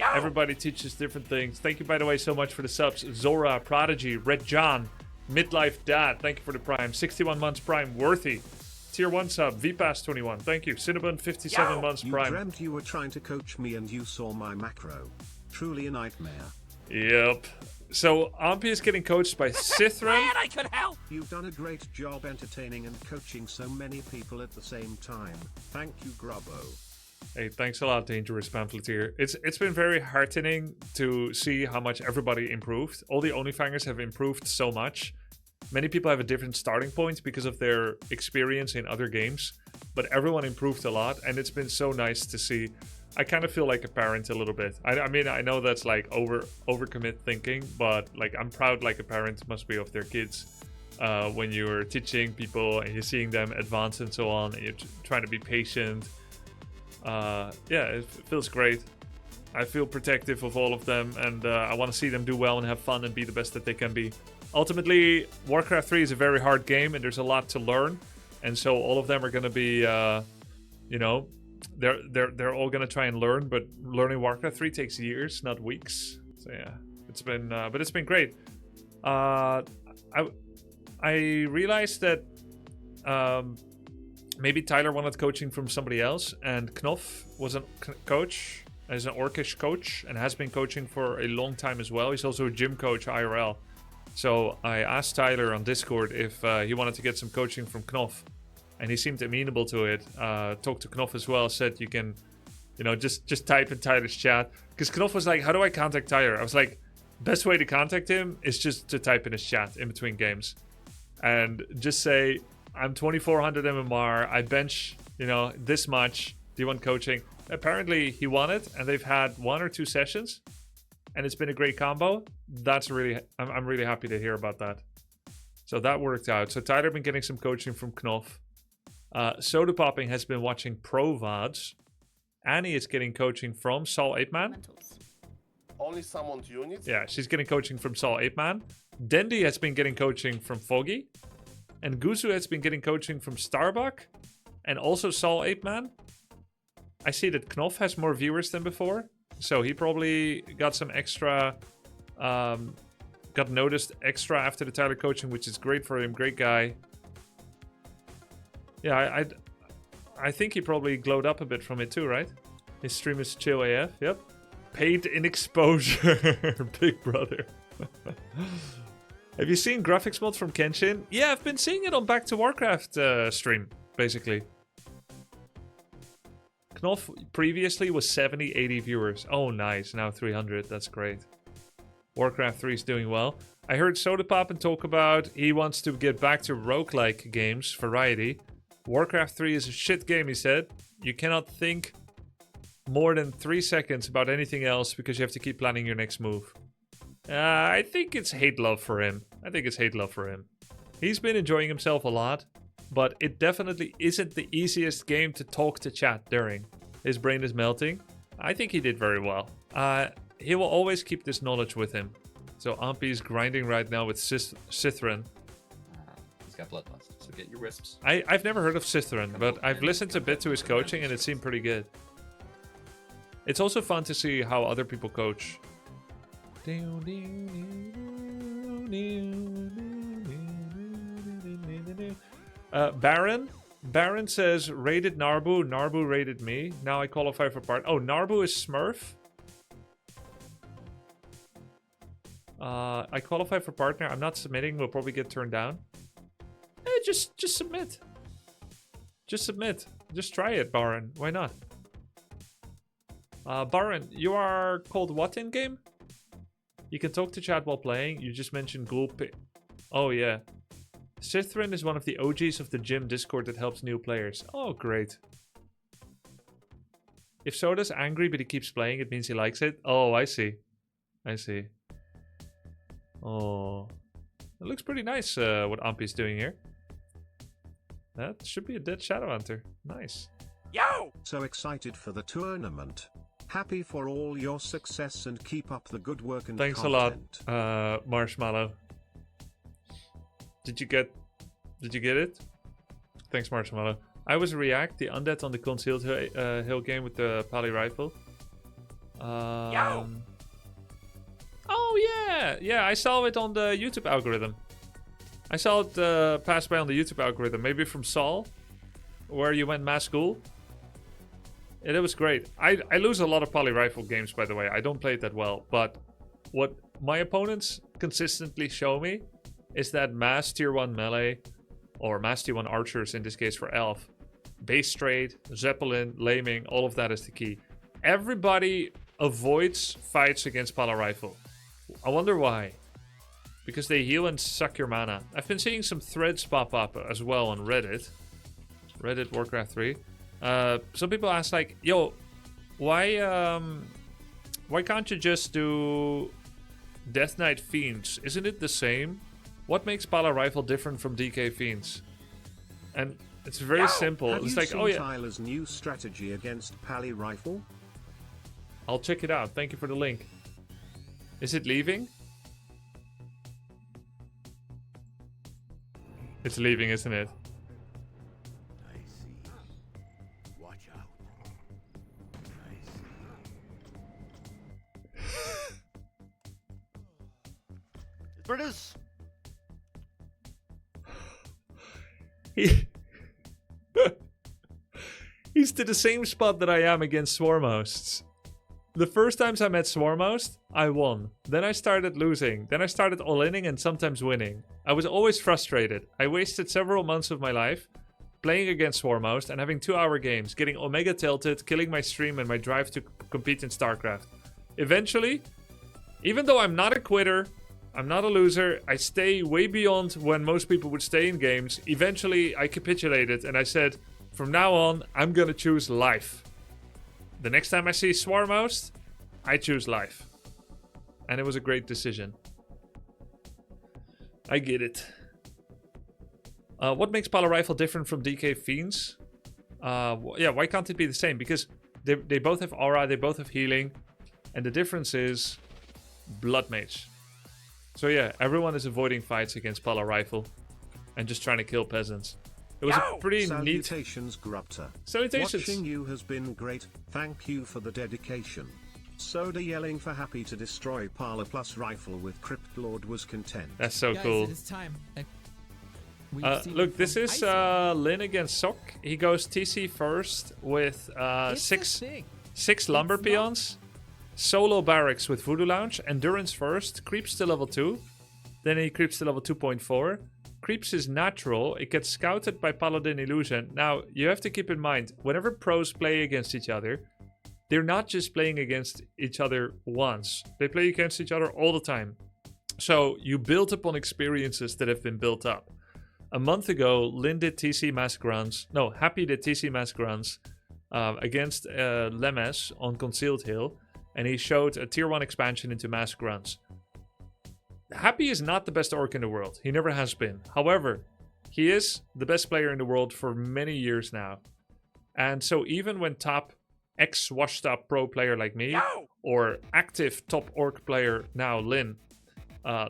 Everybody teaches different things. Thank you, by the way, so much for the subs. Zora, Prodigy, Red John, Midlife Dad. Thank you for the Prime. 61 months Prime. Worthy. Tier 1 sub. VPass 21. Thank you. Cinnabon, 57 months Prime. You dreamt you were trying to coach me and you saw my macro. Truly a nightmare. Yep. So, Ampi is getting coached by Cithran. I could help. You've done a great job entertaining and coaching so many people at the same time. Thank you, Grubbo. Hey, thanks a lot, Dangerous Pamphleteer. It's been very heartening to see how much everybody improved. All the OnlyFangers have improved so much. Many people have a different starting point because of their experience in other games, but everyone improved a lot, and it's been so nice to see. I kind of feel like a parent a little bit. I mean, I know that's like overcommit thinking, but like I'm proud like a parent must be of their kids when you're teaching people and you're seeing them advance and so on, and you're trying to be patient. Yeah, it feels great. I feel protective of all of them, and I want to see them do well and have fun and be the best that they can be. Ultimately, Warcraft 3 is a very hard game, and there's a lot to learn, and so all of them are going to be, you know, they're all going to try and learn, but learning Warcraft 3 takes years, not weeks. So yeah, it's been, but it's been great. I realized that maybe Tyler wanted coaching from somebody else, and Kn0ff was a coach, as an Orcish coach, and has been coaching for a long time as well. He's also a gym coach IRL. So I asked Tyler on Discord if he wanted to get some coaching from Kn0ff, and he seemed amenable to it. Talked to Kn0ff as well, said you can, you know, just type in Tyler's chat. Because Kn0ff was like, how do I contact Tyler? I was like, best way to contact him is just to type in his chat in between games. And just say, I'm 2400 MMR, I bench, you know, this much, do you want coaching? Apparently he won it, and they've had 1 or 2 sessions, and it's been a great combo. That's really, I'm really happy to hear about that. So that worked out. So Tyler been getting some coaching from Kn0ff. Soda Popping has been watching Pro VODs. Annie is getting coaching from Saul 8man. Only summoned units? Yeah, she's getting coaching from Saul 8man. Dendy has been getting coaching from Foggy. And Guzu has been getting coaching from Starbuck. And also Saul 8man. I see that Kn0ff has more viewers than before. So he probably got some extra... got noticed extra after the Tyler coaching, which is great for him. Great guy. Yeah, I think he probably glowed up a bit from it too, right? His stream is chill AF. Yep. Paid in exposure. Big brother. Have you seen graphics mods from Kenshin? Yeah, I've been seeing it on Back to Warcraft stream, basically. Kn0ff previously was 70, 80 viewers. Oh, nice. Now 300. That's great. Warcraft 3 is doing well. I heard Soda Pop and talk about he wants to get back to roguelike games, variety. Warcraft 3 is a shit game, he said. You cannot think more than 3 seconds about anything else because you have to keep planning your next move. I think it's hate-love for him. He's been enjoying himself a lot, but it definitely isn't the easiest game to talk to chat during. His brain is melting. I think he did very well. He will always keep this knowledge with him. So Ampi is grinding right now with Cithran. He's got bloodlust, so get your wisps. I've never heard of Cithran, but I've listened a bit to his coaching and it seemed pretty good. It's also fun to see how other people coach. Baron says, rated Narbu, Narbu rated me. Now I qualify for part. Oh, Narbu is Smurf. I qualify for partner. I'm not submitting. We'll probably get turned down. Just submit. Just submit. Just try it, Baron. Why not? Baron, you are called what in game? You can talk to chat while playing. You just mentioned Gulp. Oh, yeah. Cithran is one of the OGs of the gym Discord that helps new players. Oh, great. If Soda's angry but he keeps playing, it means he likes it. Oh, I see. I see. Oh. It looks pretty nice, what Ampi's doing here. That should be a dead Shadow Hunter. Nice. Yo! So excited for the tournament. Happy for all your success and keep up the good work and Thanks content. a lot, Marshmallow. Did you get it? Thanks, Marshmallow. I was React, the undead on the concealed hill game with the Pally rifle. Oh yeah, I saw it on the YouTube algorithm. I saw it pass by on the YouTube algorithm, maybe from Saul, where you went mass school. Yeah, that was great. I lose a lot of poly rifle games, by the way. I don't play it that well, but what my opponents consistently show me is that mass tier 1 melee, or mass tier 1 archers in this case for Elf, base trade, Zeppelin, laming, all of that is the key. Everybody avoids fights against poly rifle. I wonder why. Because they heal and suck your mana. I've been seeing some threads pop up as well on Reddit. Reddit Warcraft3. Some people ask like, yo, why can't you just do Death Knight Fiends? Isn't it the same? What makes Pala Rifle different from DK Fiends? And it's very simple. Have it's you like, seen oh yeah, Tyler's new strategy against Pally Rifle? I'll check it out. Thank you for the link. Is it leaving? It's leaving, isn't it? I see. Watch out. I see. British. He's to the same spot that I am against Swarmosts. The first times I met Swarmost, I won. Then I started losing. Then I started all-inning and sometimes winning. I was always frustrated. I wasted several months of my life playing against Swarmost and having 2-hour games, getting Omega tilted, killing my stream and my drive to compete in StarCraft. Eventually, even though I'm not a quitter, I'm not a loser, I stay way beyond when most people would stay in games. Eventually, I capitulated and I said, from now on, I'm gonna choose life. The next time I see Swarmost, I choose life. And it was a great decision. I get it. What makes Pala Rifle different from DK Fiends? Yeah, why can't it be the same? Because they both have aura, they both have healing. And the difference is Blood Mage. So yeah, everyone is avoiding fights against Pala Rifle. And just trying to kill peasants. It was a pretty neat... Salutations, Grubter. Salutations. Watching you has been great. Thank you for the dedication. Soda yelling for happy to destroy Parla plus rifle with Crypt Lord was content. That's so Guys, cool. it is time. Look, this is Lin against Sok. He goes TC first with six lumber peons, solo barracks with Voodoo Lounge, endurance first, creeps to level 2, then he creeps to level 2.4. Creeps is natural, it gets scouted by Paladin Illusion. Now, you have to keep in mind, whenever pros play against each other, they're not just playing against each other once. They play against each other all the time. So, you build upon experiences that have been built up. A month ago, Lin did TC Mask Runs. No, Happy did TC Mask Runs against Lemes on Concealed Hill. And he showed a tier 1 expansion into Mask Runs. Happy is not the best orc in the world. He never has been. However, he is the best player in the world for many years now. And so even when top ex-washed up pro player like me, or active top orc player now, Lin,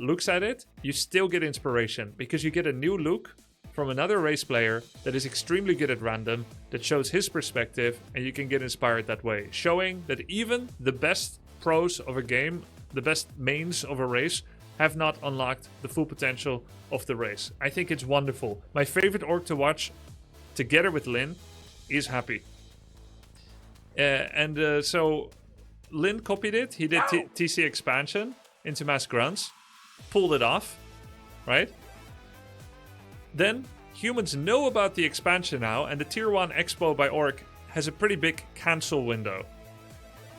looks at it, you still get inspiration. Because you get a new look from another race player that is extremely good at random, that shows his perspective, and you can get inspired that way. Showing that even the best pros of a game, the best mains of a race, have not unlocked the full potential of the race. I think it's wonderful. My favorite orc to watch, together with Lin, is Happy. So Lin copied it. He did TC expansion into Mask Runs, pulled it off, right? Then humans know about the expansion now, and the tier 1 expo by orc has a pretty big cancel window.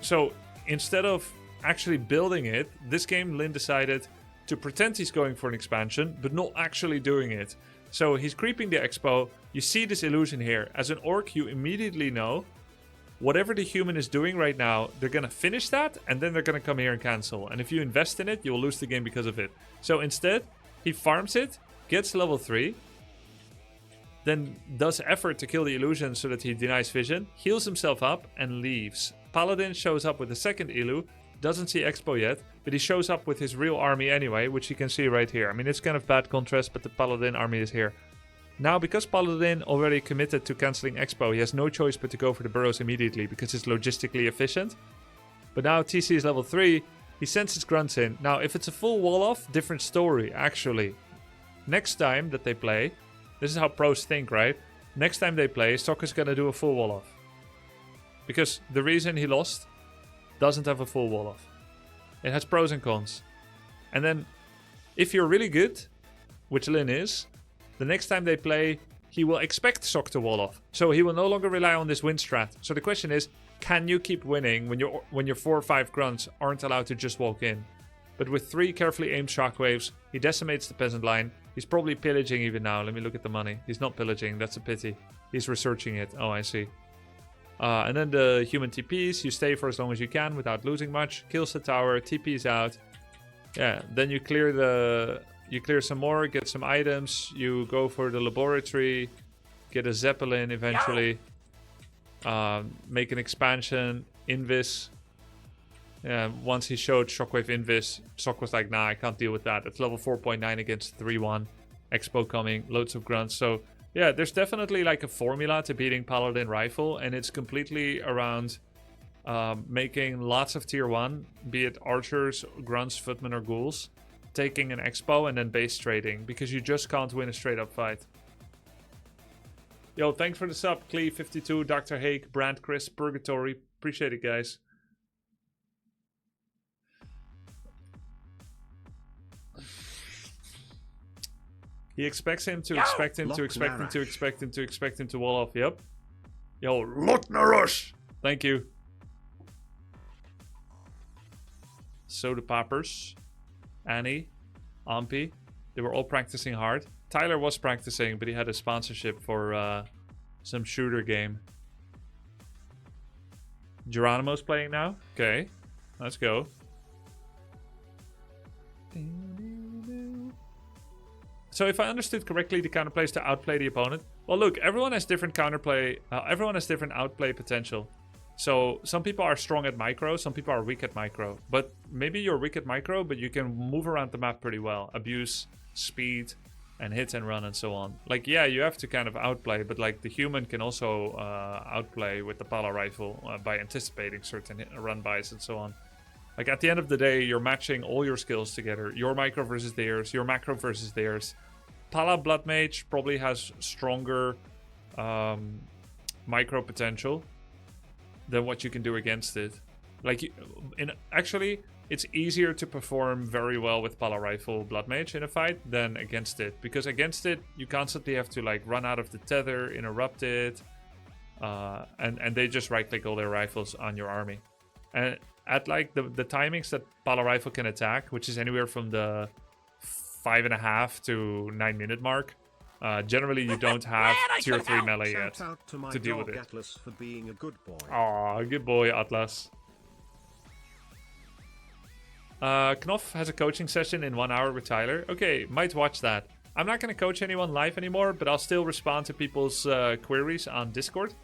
So instead of actually building it, this game Lin decided to pretend he's going for an expansion, but not actually doing it. So he's creeping the expo. You see this illusion here. As an orc, you immediately know whatever the human is doing right now, they're going to finish that, and then they're going to come here and cancel. And if you invest in it, you'll lose the game because of it. So instead, he farms it, gets level 3, then does effort to kill the illusion so that he denies vision, heals himself up, and leaves. Paladin shows up with the second Ilu, doesn't see Expo yet, but he shows up with his real army anyway, which you can see right here. I mean, it's kind of bad contrast, but the Paladin army is here. Now, because Paladin already committed to cancelling Expo, he has no choice but to go for the burrows immediately because it's logistically efficient. But now TC is level 3. He sends his grunts in. Now, if it's a full wall off, different story, actually. Next time that they play, this is how pros think, right? Next time they play, Sokka's gonna do a full wall off. Because the reason he lost doesn't have a full wall off. It has pros and cons. And then, if you're really good, which Lin is, the next time they play, he will expect Sok to wall off. So he will no longer rely on this win strat. So the question is, can you keep winning when your 4 or 5 grunts aren't allowed to just walk in? But with 3 carefully aimed shockwaves, he decimates the peasant line. He's probably pillaging even now. Let me look at the money. He's not pillaging, that's a pity. He's researching it. Oh, I see. And then the human TPs, you stay for as long as you can without losing much. Kills the tower, TPs out. Yeah, then you clear some more, get some items. You go for the laboratory, get a Zeppelin eventually. Make an expansion, Invis. Once he showed Shockwave Invis, Sok was like, nah, I can't deal with that. It's level 4.9 against 3-1. Expo coming, loads of grunts. So yeah, there's definitely like a formula to beating Paladin Rifle, and it's completely around making lots of tier 1, be it archers, grunts, footmen, or ghouls, taking an expo, and then base trading, because you just can't win a straight up fight. Yo, thanks for the sub, Klee52, Dr. Hake, Brand Chris, Purgatory. Appreciate it, guys. He expects him to expect him to expect him to expect him to expect him to wall off. Yep. Yo, Locknarush! Thank you. Soda Poppers, Annie, Ampi, they were all practicing hard. Tyler was practicing, but he had a sponsorship for some shooter game. Geronimo's playing now? Okay, let's go. So if I understood correctly, the counterplay is to outplay the opponent. Well, look, everyone has different counterplay. Everyone has different outplay potential. So some people are strong at micro, some people are weak at micro. But maybe you're weak at micro, but you can move around the map pretty well. Abuse, speed, and hit and run and so on. Like, yeah, you have to kind of outplay, but like the human can also outplay with the Pala rifle by anticipating certain run bys and so on. Like at the end of the day, you're matching all your skills together. Your micro versus theirs, your macro versus theirs. Pala Blood Mage probably has stronger micro potential than what you can do against it. Like, actually, it's easier to perform very well with Pala Rifle Blood Mage in a fight than against it. Because against it, you constantly have to like run out of the tether, interrupt it, and they just right-click all their rifles on your army. And at like the timings that Pala Rifle can attack, which is anywhere from the 5.5 to 9 minute mark, generally you don't have tier 3 melee yet to deal with it. Atlas for being a good boy. Aw, good boy, Atlas. Kn0ff has a coaching session in 1 hour with Tyler. Okay, might watch that. I'm not going to coach anyone live anymore, but I'll still respond to people's queries on Discord.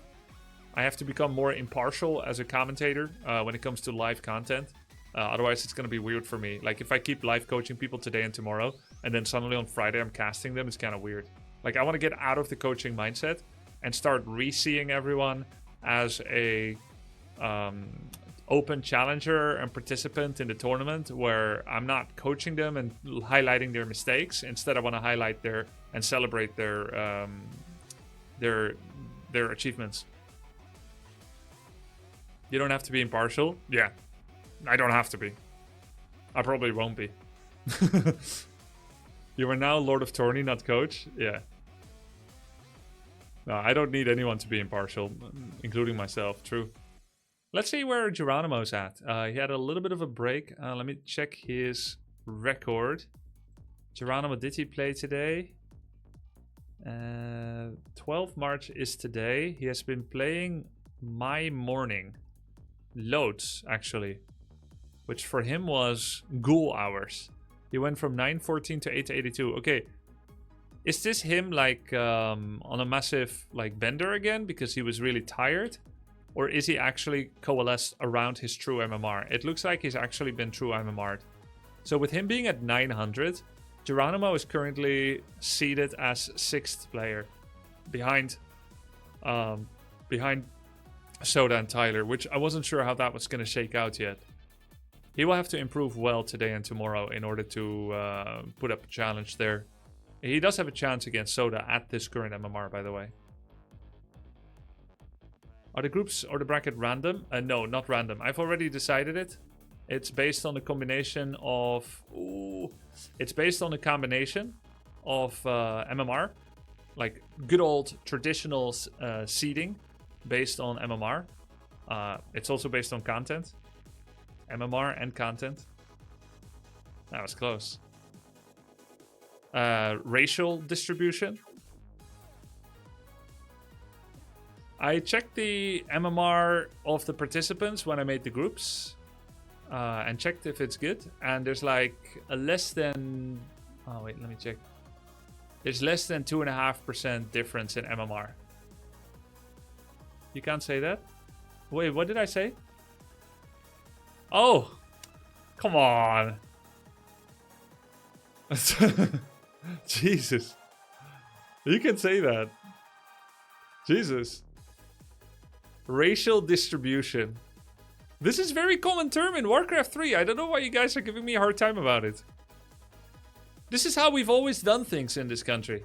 I have to become more impartial as a commentator when it comes to live content. Otherwise, it's going to be weird for me. Like, if I keep live coaching people today and tomorrow, and then suddenly on Friday I'm casting them, it's kind of weird. Like, I want to get out of the coaching mindset and start re-seeing everyone as a open challenger and participant in the tournament, where I'm not coaching them and highlighting their mistakes. Instead, I want to highlight their and celebrate their achievements. You don't have to be impartial. Yeah, I don't have to be. I probably won't be. You are now Lord of Tourney, not coach. Yeah. No, I don't need anyone to be impartial, including myself. True. Let's see where Geronimo's at. He had a little bit of a break. Let me check his record. Geronimo, did he play today? 12 March is today. He has been playing my morning. Loads, actually. Which for him was ghoul hours. He went from 914 to 882. Okay. Is this him like on a massive like bender again because he was really tired? Or is he actually coalesced around his true MMR? It looks like he's actually been true MMR'd. So with him being at 900, Geronimo is currently seated as 6th player. Behind Soda and Tyler, which I wasn't sure how that was going to shake out yet. He will have to improve well today and tomorrow in order to put up a challenge there. He does have a chance against Soda at this current MMR, by the way. Are the groups or the bracket random? No, not random. I've already decided it. It's based on the combination of... Ooh, it's based on the combination of MMR. Like good old traditional seeding based on MMR. It's also based on content. MMR and content. That was close. Racial distribution. I checked the MMR of the participants when I made the groups. And checked if it's good. And there's like a less than... Oh, wait, let me check. There's less than 2.5% difference in MMR. You can't say that? Wait, what did I say? Oh! Come on! Jesus. You can say that. Jesus. Racial distribution. This is very common term in Warcraft 3. I don't know why you guys are giving me a hard time about it. This is how we've always done things in this country.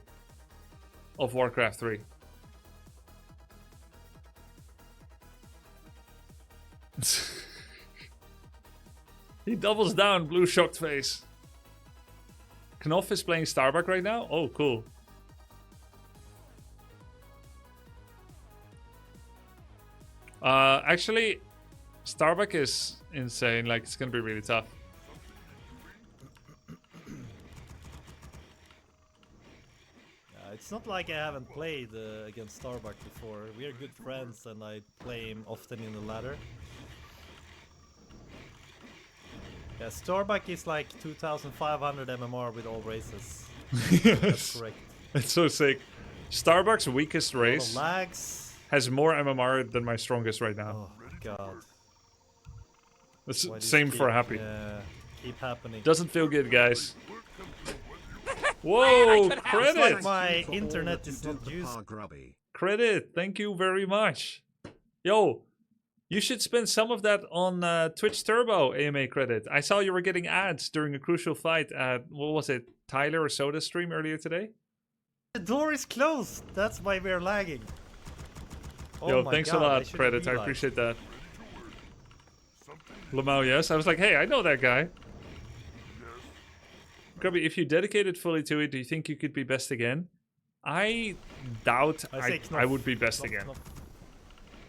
Of Warcraft 3. He doubles down, blue shocked face. Kn0ff is playing Starbuck right now? Oh, cool. Actually, Starbuck is insane. Like, it's gonna be really tough. It's not like I haven't played against Starbuck before. We are good friends and I play him often in the ladder. Yeah, Starbuck is like 2,500 MMR with all races. Yes. That's correct. It's so sick. Starbuck's weakest race Lags. has more MMR than my strongest right now. Oh god. It's Why does same it for keep- Happy. Yeah, keep happening. Doesn't feel good, guys. Whoa, It's credit! like my For all internet that is you not did, used. Grubby. Credit, thank you very much. Yo, you should spend some of that on Twitch Turbo AMA credit. I saw you were getting ads during a crucial fight at, what was it, Tyler or Soda stream earlier today? The door is closed. That's why we're lagging. Oh Yo, my thanks god, a I lot, should've credit. I realized. appreciate that. Lamau, yes. I was like, hey, I know that guy. Grubby, if you dedicated fully to it, do you think you could be best again? I doubt say I Kn0ff. would be best Kn0ff, again. Kn0ff.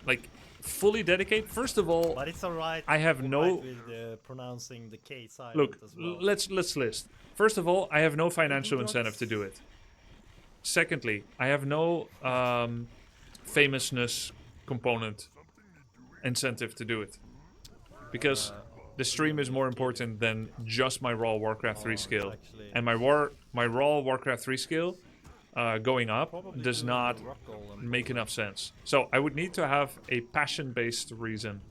Like, fully dedicate? First of all, But it's alright. I have no- with pronouncing the K silent look, as well. let's list. First of all, I have no financial incentive to do it. Secondly, I have no famousness component incentive to do it. Because the stream is more important than just my raw Warcraft 3 skill. actually- And my raw Warcraft 3 skill going up Probably does doing not the rock roll and- make enough sense. So I would need to have a passion-based reason.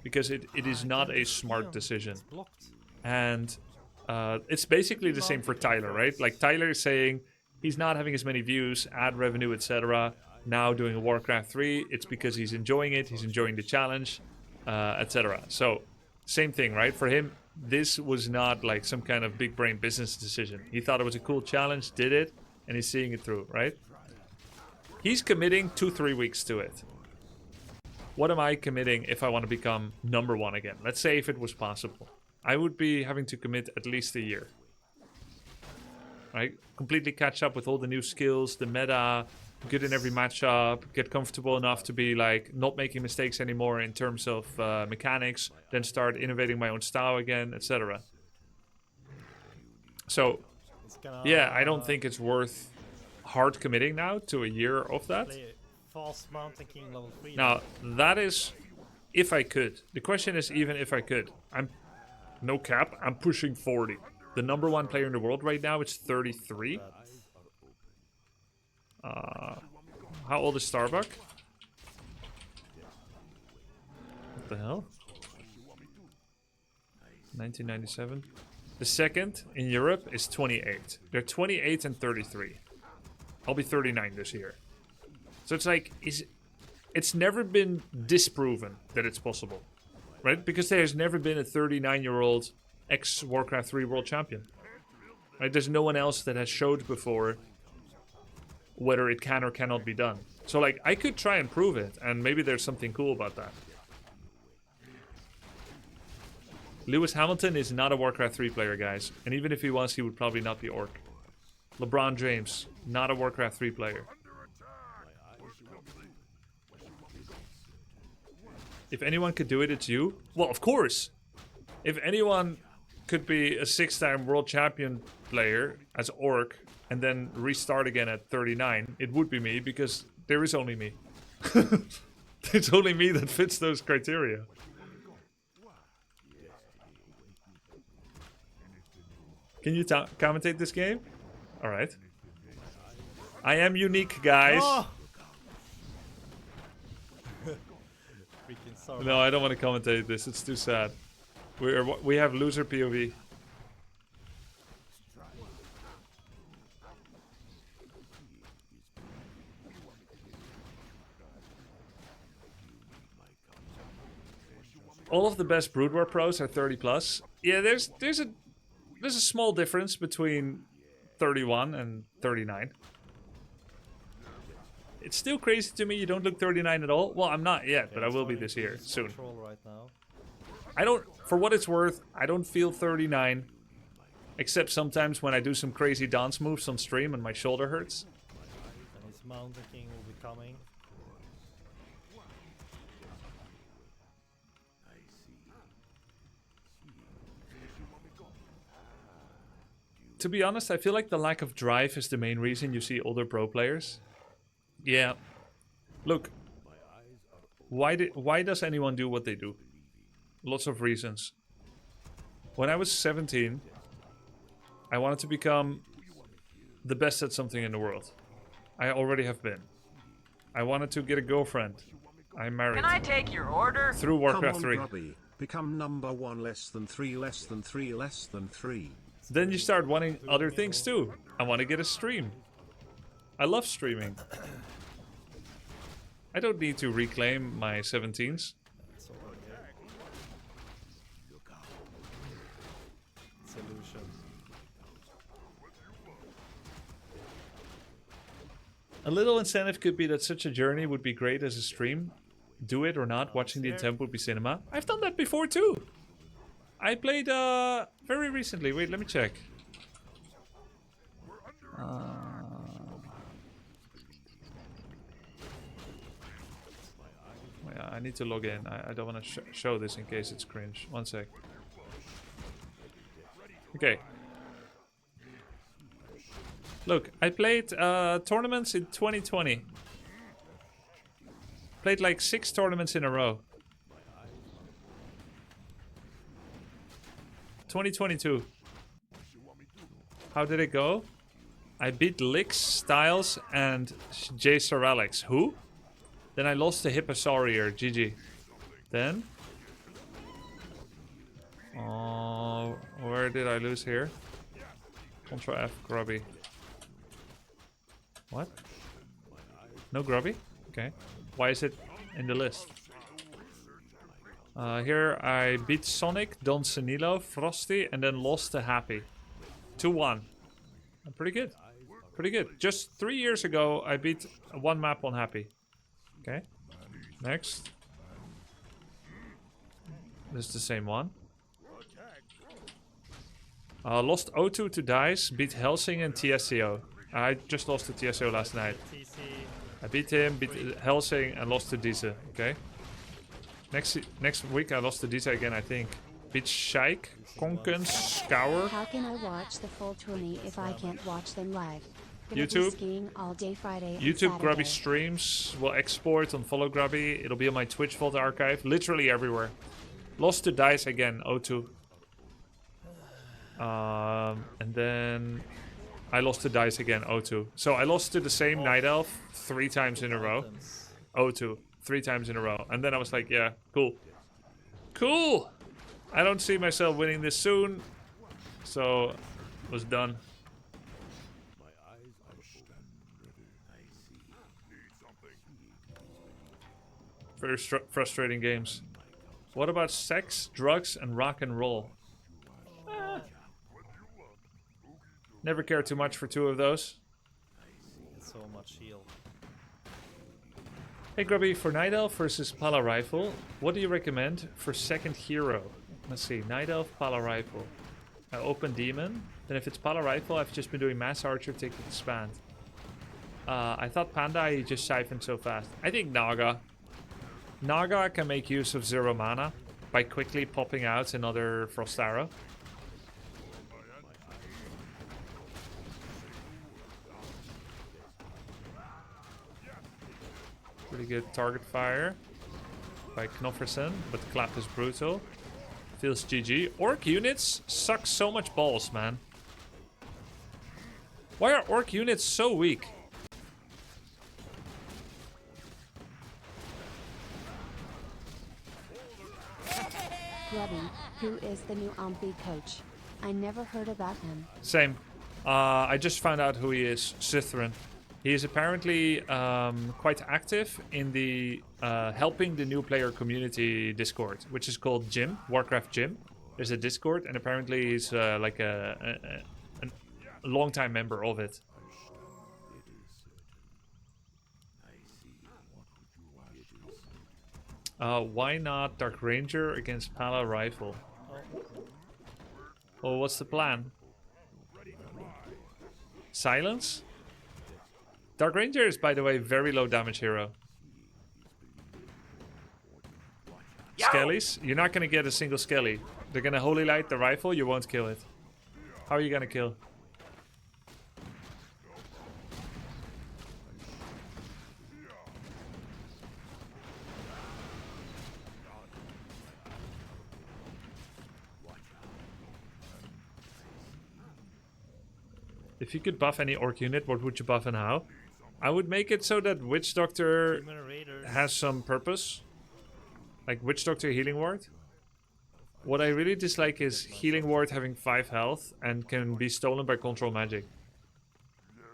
Because it is not a smart decision. It's blocked. And it's basically the same for Tyler, right? Like Tyler is saying he's not having as many views, ad revenue, etc. Now doing a Warcraft 3, it's because he's enjoying it, he's enjoying the challenge, etc. So same thing, right? For him, this was not like some kind of big brain business decision. He thought it was a cool challenge, did it, and he's seeing it through, right? He's committing 2-3 weeks to it. What am I committing if I want to become #1 again? Let's say if it was possible. I would be having to commit at least a year. Right? Completely catch up with all the new skills, the meta, good in every matchup, get comfortable enough to be like not making mistakes anymore in terms of mechanics, then start innovating my own style again, etc. So, It's gonna, yeah, I don't think it's worth hard committing now to a year of that. play Fast Mountain King level 3. Now, that is if I could. The question is even if I could. I'm no cap, I'm pushing 40. The #1 player in the world right now is 33. How old is Starbuck? What the hell? 1997. The second in Europe is 28. They're 28 and 33. I'll be 39 this year. So it's like, it's never been disproven that it's possible, right? Because there's never been a 39-year-old ex-Warcraft 3 world champion. Right? There's no one else that has showed before whether it can or cannot be done. So, like, I could try and prove it, and maybe there's something cool about that. Lewis Hamilton is not a Warcraft 3 player, guys. And even if he was, he would probably not be Orc. LeBron James, not a Warcraft 3 player. If anyone could do it, it's you. Well, of course. If anyone could be a 6-time world champion player as Orc and then restart again at 39, it would be me, because there is only me. It's only me that fits those criteria. Can you commentate this game? Alright. I am unique, guys. Oh! Freaking sorry. No, I don't want to commentate this. It's too sad. We have loser POV. All of the best Brood War pros are 30 plus. Yeah, there's a small difference between 31 and 39. It's still crazy to me you don't look 39 at all. Well, I'm not yet, but I will be this year soon. Right now. I don't, for what it's worth, I don't feel 39. Except sometimes when I do some crazy dance moves on stream and my shoulder hurts. And his Mountain King will be coming. To be honest, I feel like the lack of drive is the main reason you see older pro players. Yeah. Look. Why does anyone do what they do? Lots of reasons. When I was 17, I wanted to become the best at something in the world. I already have been. I wanted to get a girlfriend. I'm married. Can I take your order? Through Warcraft 3. Grubby. Become number 1 less than 3 less than 3 less than 3. Then you start wanting other things too. I want to get a stream. I love streaming. I don't need to reclaim my 17s. Solution. A little incentive could be that such a journey would be great as a stream. Do it or not, watching the intent would be cinema. I've done that before too. I played very recently. Wait, let me check. Yeah, I need to log in. I don't want to show this in case it's cringe. One sec. Okay. Look, I played tournaments in 2020. Played like 6 tournaments in a row. 2022. How did it go? I beat Lix, Styles, and J. Soralex. Who? Then I lost to Hipposaurier. GG. Then? Oh, where did I lose here? Contra F, Grubby. What? No Grubby? Okay. Why is it in the list? Here I beat Sonic, Don Sanilo, Frosty, and then lost to Happy. 2-1. Pretty good. Pretty good. Just 3 years ago, I beat 1 map on Happy. Okay. Next. This is the same one. Lost O2 to Dice, beat Helsing and TSCO. I just lost to TSCO last night. I beat him, beat Helsing, and lost to Dice. Okay. Next week I lost to Dice again, I think. Beat Shaik, Konken, Scour. How can I watch the full tourney if I can't watch them live? Gonna be YouTube. skiing all day Friday and YouTube Saturday. Grubby streams will export on Follow Grubby. It'll be on my Twitch Vault archive. Literally everywhere. Lost to Dice again, O2. And then I lost to Dice again, O2. So I lost to the same Night Elf 3 times in a row. O2. 3 times in a row. And then I was like, yeah, cool. Cool! I don't see myself winning this soon. So, it was done. Very frustrating games. What about sex, drugs, and rock and roll? Never cared too much for two of those. So much heal. Hey Grubby, for Night Elf versus Pala Rifle, what do you recommend for second hero? Let's see, Night Elf, Pala Rifle. I open Demon. Then if it's Pala Rifle, I've just been doing Mass Archer, take Expand. I thought Panda, he just siphoned so fast. I think Naga. Naga can make use of 0 mana by quickly popping out another Frost Arrow. Pretty good target fire by Kn0ff, but Clap is brutal. Feels GG. Orc units suck so much balls, man. Why are orc units so weak? Grubby, who is the new Ombi coach? I never heard about him. Same. I just found out who he is. Sithrin. He is apparently quite active in the helping the new player community Discord, which is called Gym, Warcraft Gym. There's a Discord, and apparently he's like a long-time member of it. Why not Dark Ranger against Pala Rifle? Oh, what's the plan? Silence? Dark Ranger is, by the way, very low damage hero. Skellies? You're not going to get a single Skelly. They're going to Holy Light the rifle, you won't kill it. How are you going to kill? If you could buff any orc unit, what would you buff and how? I would make it so that Witch Doctor has some purpose. Like Witch Doctor Healing Ward. What I really dislike is Healing Ward having 5 health and can be stolen by Control Magic.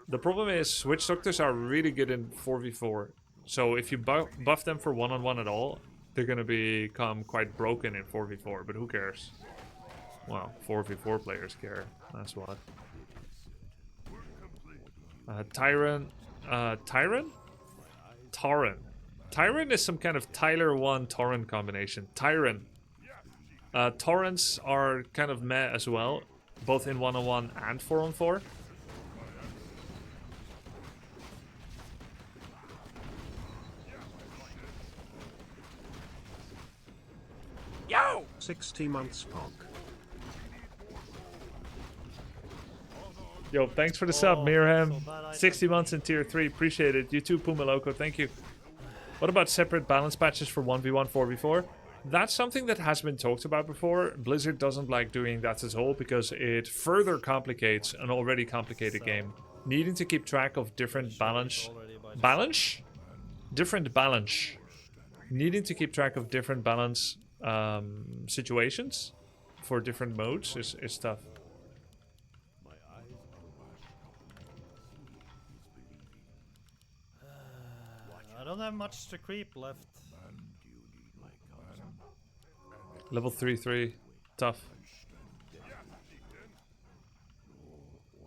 The problem is Witch Doctors are really good in 4v4. So if you buff them for one-on-one at all, they're gonna become quite broken in 4v4, but who cares? Well, 4v4 players care, that's what. Tyrant. Tyrant? Tauren. Tyrant is some kind of Tyler 1 Tauren combination. Tyrant. Torrents are kind of meh as well, both in 1-on-1 and 4-on-4. Yo! 60 months POG. Yo, thanks for the sub, Mirham. so 60 months in tier 3, appreciate it. You too, Puma Loco, thank you. What about separate balance patches for 1v1, 4v4? That's something that has been talked about before. Blizzard doesn't like doing that at all because it further complicates an already complicated game. Needing to keep track of different balance... Balance? Different balance. Needing to keep track of different balance situations for different modes is tough. I don't have much to creep left. Level 3-3. Tough.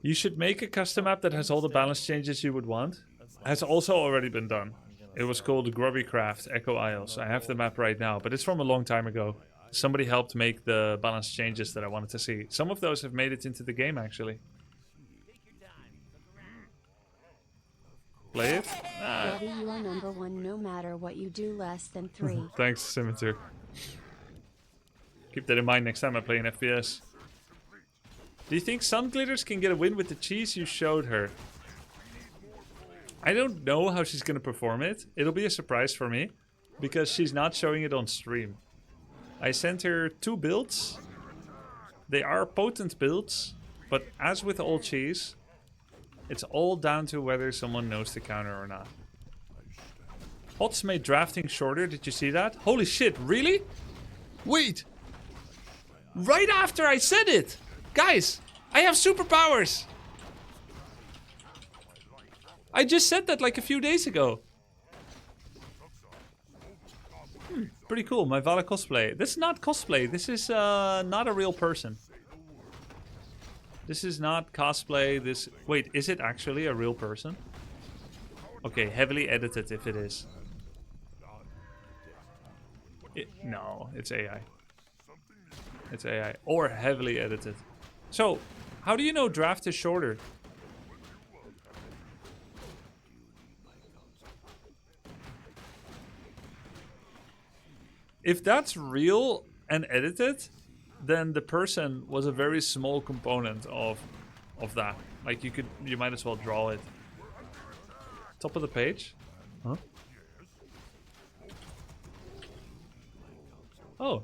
You should make a custom map that has all the balance changes you would want. Has also already been done. It was called Grubby Craft Echo Isles. I have the map right now, but it's from a long time ago. Somebody helped make the balance changes that I wanted to see. Some of those have made it into the game, actually. Play it? Grubby, you are #1 no matter what you do less than 3. Thanks, Scimitar. Keep that in mind next time I play an FPS. Do you think Sun Glitters can get a win with the cheese you showed her? I don't know how she's gonna perform it. It'll be a surprise for me, because she's not showing it on stream. I sent her 2 builds. They are potent builds, but as with all cheese, it's all down to whether someone knows the counter or not. HOTS made drafting shorter, did you see that? Holy shit, really? Wait! Right after I said it! Guys, I have superpowers! I just said that like a few days ago. pretty cool. My Vala cosplay. This is not cosplay. This is not a real person. This is not cosplay. This... Wait, is it actually a real person? Okay, heavily edited if it is. No, it's AI. It's AI. Or heavily edited. So, how do you know draft is shorter? If that's real and edited, then the person was a very small component of that. Like you might as well draw it. Top of the page? Huh? Oh.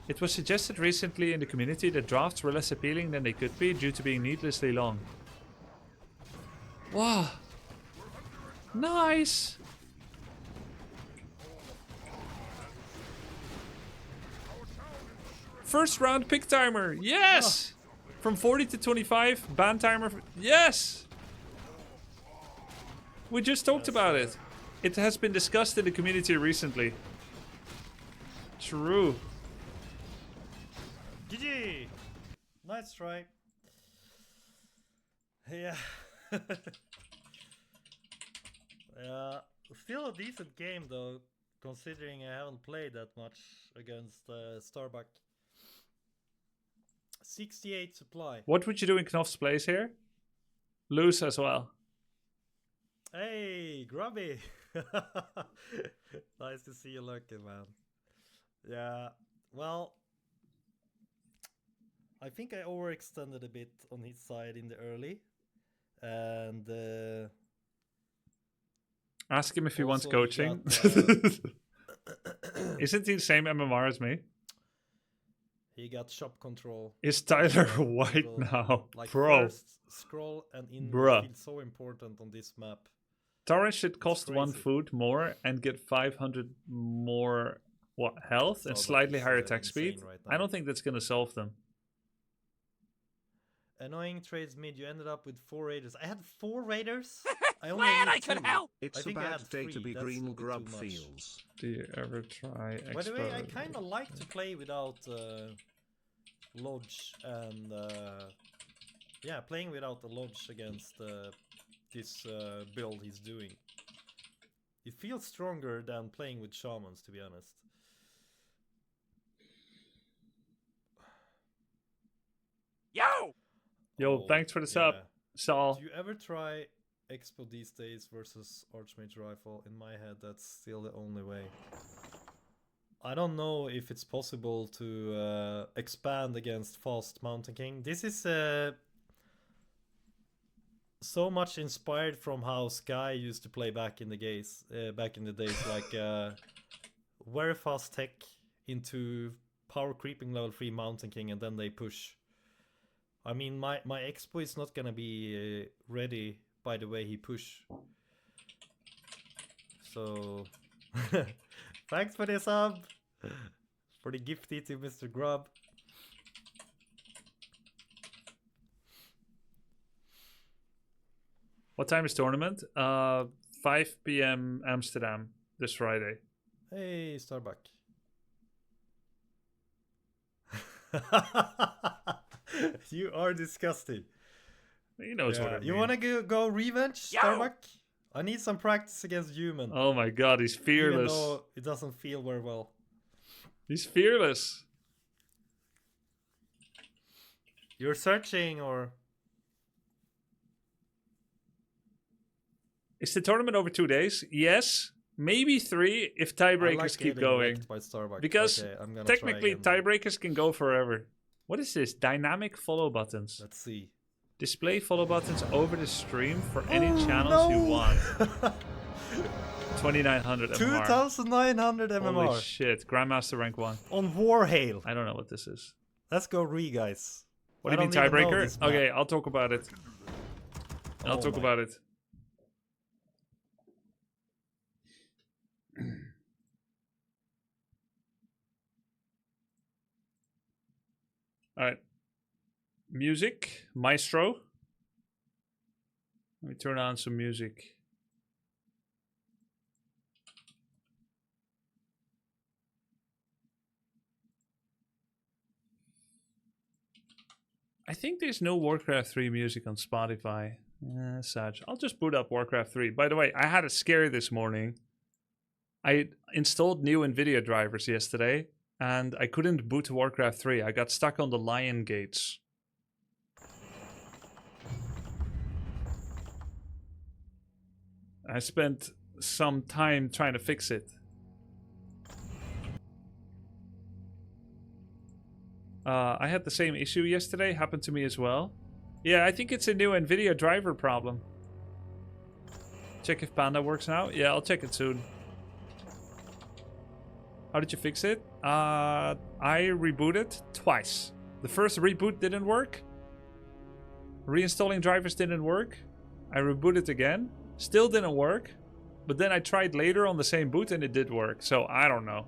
It was suggested recently in the community that drafts were less appealing than they could be due to being needlessly long. Wow. Nice. First round pick timer. Yes. From 40 to 25. Ban timer. Yes. We just talked about it. It has been discussed in the community recently. True. GG! Nice try. Yeah. Yeah. Still a decent game though, considering I haven't played that much against Starbuck. 68 supply. What would you do in Kn0ff's place here? Lose as well. Hey, Grubby! Nice to see you looking, man. Yeah, well, I think I overextended a bit on his side in the early, and Ask him if he wants also coaching. Isn't he the same MMR as me? he got shop control. Is Tyler Shop white control. now? Like Bro. first scroll and in Bruh. feels so important on this map. Torrent should cost one crazy. food more and get 500 more health and Starbuck slightly is, higher attack insane speed. right I now. don't think that's gonna solve them. Annoying trades mid, you ended up with 4 raiders. I had 4 raiders? I only Glad need I could 2. help. It's I a think I bad had day to 3, be that's a green bit grub too much. fields. Do you ever try By the way, I expo? kind of like to play without Lodge and yeah, playing without the Lodge against this build he's doing. It feels stronger than playing with Shamans, to be honest. Yo! Yo, Oh, thanks for the sub, yeah. Saul. Do you ever try Expo these days versus Archmage Rifle? In my head, that's still the only way. I don't know if it's possible to expand against Fast Mountain King. This is so much inspired from how Sky used to play back in the days, like very fast tech into power creeping level 3 Mountain King, and then they push. I mean, my Expo is not gonna be ready by the way he push. So, thanks for the sub, for the gifty to Mr. Grub. What time is tournament? 5 p.m. Amsterdam this Friday. Hey, Starbuck. You are disgusting. He knows what I mean. You wanna go revenge, Yo! Starbuck? I need some practice against human. Oh my god, he's Even fearless. though it doesn't feel very well. He's fearless. You're searching, or Is the tournament over 2 days? Yes. Maybe 3 if I tiebreakers like keep getting going. wrecked by Starbuck. Because Okay, I'm gonna try technically, again then. tiebreakers can go forever. What is this? Dynamic follow buttons. Let's see. Display follow buttons over the stream for any channels you want. 2900 MMR. 2,900 MMR Holy shit. Grandmaster rank 1. on Warhail. I don't know what this is. Let's go guys. What do you mean don't even know tiebreaker? this map. Okay, I'll talk about it. I'll Oh talk my- about it. Alright. Music. Maestro. Let me turn on some music. I think there's no Warcraft 3 music on Spotify. Such. I'll just boot up Warcraft 3. By the way, I had a scare this morning. I installed new NVIDIA drivers yesterday, and I couldn't boot Warcraft 3. I got stuck on the Lion Gates. I spent some time trying to fix it. I had the same issue yesterday, happened to me as well. Yeah, I think it's a new NVIDIA driver problem. Check if Panda works now. Yeah, I'll check it soon. How did you fix it? I rebooted twice. The first reboot didn't work. Reinstalling drivers didn't work. I rebooted again. Still didn't work. But then I tried later on the same boot and it did work. So I don't know.